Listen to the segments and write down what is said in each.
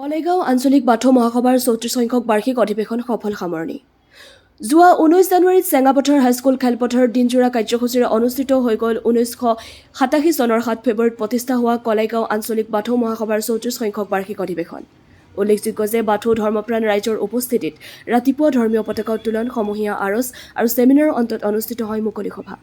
কলেগাঁও আঞ্চলিক বাথৌ মহাসভাৰ ৩৪ সংখ্যক বাৰ্ষিক অধিৱেশন সফল সামৰণি যোৱা 19 জানুৱাৰীত চেঙাপথাৰ হাইস্কুল খেলপথাৰ দিনজোৰা কাৰ্যসূচীৰে অনুষ্ঠিত হৈ গ'ল 1987 চনৰ 7 ফেব্ৰুৱাৰীত প্ৰতিষ্ঠা হোৱা কলেগাঁও আঞ্চলিক বাথৌ মহাসভাৰ ৩৪ সংখ্যক বাৰ্ষিক অধিৱেশন উল্লেখযোগ্য যে বাথৌ ধৰ্মপ্ৰাণ ৰাইজৰ উপস্থিতিত ৰাতিপুৱা ধৰ্মীয় পতাকা উত্তোলন সমূহীয়া আৰজ আৰু ছেমিনাৰৰ অন্তত অনুষ্ঠিত হয় মুকলি সভা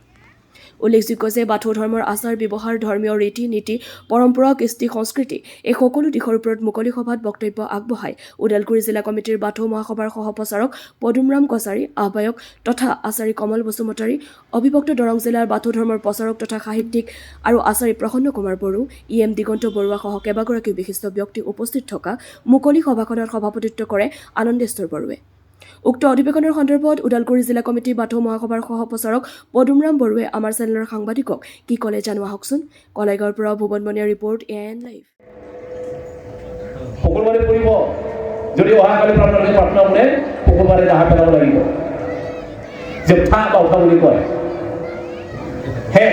উল্লেখযোগ্য যে বাথৌ ধৰ্মৰ আচাৰ ব্যৱহাৰ ধৰ্মীয় ৰীতি নীতি পৰম্পৰা কৃষ্টি সংস্কৃতি এই সকলো দিশৰ ওপৰত মুকলি সভাত বক্তব্য আগবঢ়াই ওদালগুৰি জিলা কমিটিৰ বাথৌ মহাসভাৰ সহপ্ৰচাৰক পদুমৰাম কছাৰী আহ্বায়ক তথা আচাৰী কমল বসুমতাৰী অবিভক্ত দৰং জিলাৰ বাথৌ ধৰ্মৰ প্ৰচাৰক তথা সাহিত্যিক আৰু আচাৰী প্ৰসন্ন কুমাৰ বড়ো EM দিগন্ত বৰুৱা সহ কেইবাগৰাকী বিশিষ্ট ব্যক্তি উপস্থিত থকা মুকলি সভাখনত সভাপতিত্ব কৰে আনন্দেশ্বৰ বড়োৱে উক্ত অধিৱেশনৰ সন্দৰ্ভত ওদালগুৰি জিলা কমিটি বাথৌ মহাসভাৰ সহপ্ৰচাৰক পদুমৰাম বড়োৱে আমাৰ চেনেলৰ সাংবাদিকক কি ক'লে জানো আহকচোন কলেগাঁৱৰ পৰা ভুৱনমণিৰ ৰিপৰ্ট AN লাইভ শুকুৰবাৰে কৰিব যদি অহাকালি আপোনালোকে প্ৰাৰ্থনা কৰে শুকুৰবাৰে দাহা পেলাব লাগিব জোঠা বা উঠা বুলি কয় হে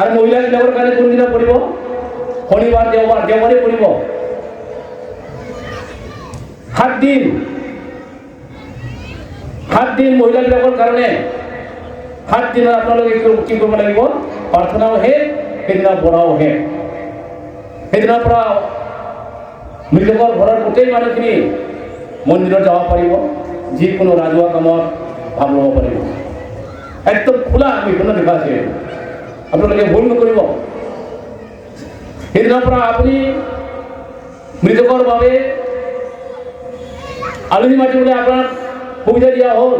আৰু মহিলাবিলাকৰ কাৰণে কোনদিনা পৰিব শনিবাৰ দেওবাৰে পৰিব 7 দিন মহিলাবিলাকৰ কাৰণে 7 দিনত আপোনালোকে কি কৰিব লাগিব প্ৰাৰ্থনাও হে সেইদিনা বৰাও হে সেইদিনাৰ পৰা মৃতকৰ ঘৰৰ গোটেই মানুহখিনি মন্দিৰত যাব পাৰিব যিকোনো ৰাজহুৱা কামত ভাগ ল'ব পাৰিব একদম খোলা আমি কোনো দেখা আছে আপোনালোকে ভুল নকৰিব সেইদিনাৰ পৰা আপুনি মৃতকৰ বাবে আলহী মাতিবলৈ আপোনাক সুবিধা দিয়া হ'ল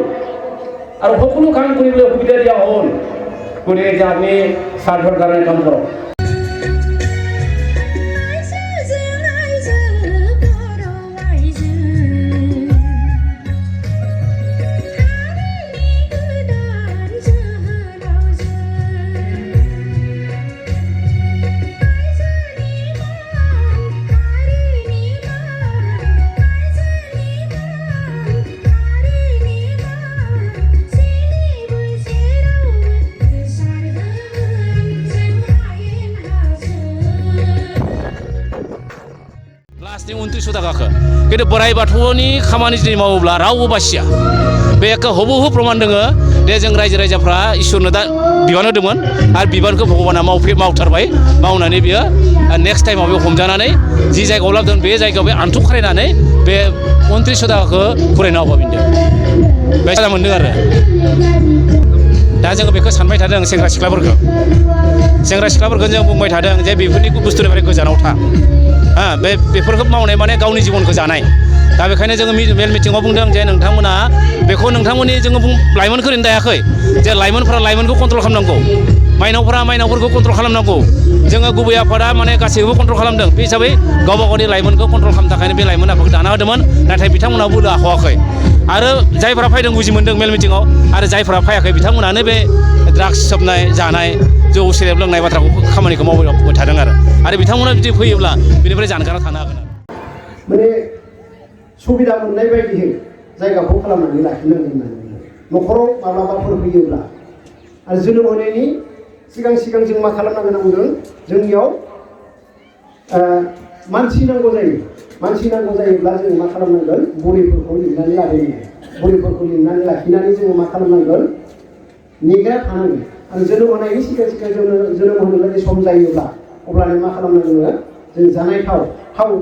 আৰু সকলো কাম কৰিবলৈ সুবিধা দিয়া হ'ল গতিকে এতিয়া আপুনি স্বাৰ্থৰ কাৰণে কাম কৰক Kelasnya 29 taga Kita borai bathौनि खामानि जुदि मावोब्ला रावबो बासिया बेखौ हबहु प्रमाण दोङो दे जों रायजो-राजाफ्रा इसोरनो दा बिबान होदोंमोन आरो बिबानखौ भगबाना मावथारबाय मावनानै बियो नेक्स्ट टाइमाव बे हमजानानै जि जायगायाव लाबोदों बे जायगायाव बे आन्थु खारायनानै बे 29 तागाखौ फरायना होबाय बे साजा मोनदों आरो दा जोङो बेखौ सानबाय थादों सेंग्रा सिख्लाफोरखौ जों बुंबाय थादों जे बेफोरनि बुस्थुनिफ्राय गोजानाव था बेफोरखौ मावनाय माने गावनि जिबनखौ जानाय दा बेखायनो जोङो मेल मिटिङाव बुंदों जे नोंथांमोना बेखौ नोंथांमोननि जोङो लाइमोनखौ ओरैनो दायाखै जे लाइमोनफोरा लाइमोनखौ कन्ट्रल खालामनांगौ माइनावफोरा माइनावफोरखौ कन्ट्रल खालामनांगौ जोङो गुबै आफादा माने गासैखौबो कन्ट्रल खालामदों बे हिसाबै गावबा गावनि लाइमोनखौ कन्ट्रल खालामनो थाखायनो बे लाइमोन आफादखौ दाना होदोंमोन नाथाय बिथांमोना बोलो हाख'वाखै आरो जायफोरा फैदों बुजि मोनदों मेल मिटिङाव आरो जायफोरा फैयाखै बिथांमोनानो बे ड्राग्स सोबनाय जानाय जौ सेरेब लोंनाय बाथ्राखौ खामानिखौ मावबाय थादों आरो बिथांमोना जुदि फैयोब्ला बेनिफ्राय जानगाराव थानो हागोन माने सुबिदा मोननाय बायदियै जायगाखौ खालामनानै लाखिनांगोन होननानै न'खराव माब्लाबाफोर फैयोब्ला आरो जोनोम होनायनि सिगां जों मा खालामनांगोन बुंदों जोंनियाव मानसि नांगौ जायोब्ला जों मा खालामनांगोन बुरिफोरखौ लिंनानै लाखिनानै जोङो मा खालामनांगोन नेग्रा थानांगोन आरो जोनोम होनायनि सिगां जोनोम होनो लागै सम जायोब्ला अब्लानो मा खालामनांगोन जों जानाय थाव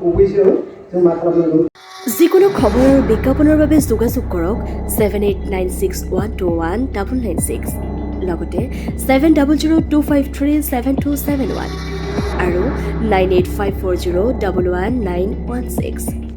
गुबैजों जों मा खालामनांगोन যিকোনো খবৰ আৰু বিজ্ঞাপনৰ বাবে যোগাযোগ কৰক 7896121996 লগতে 7002537271 আৰু 9854011916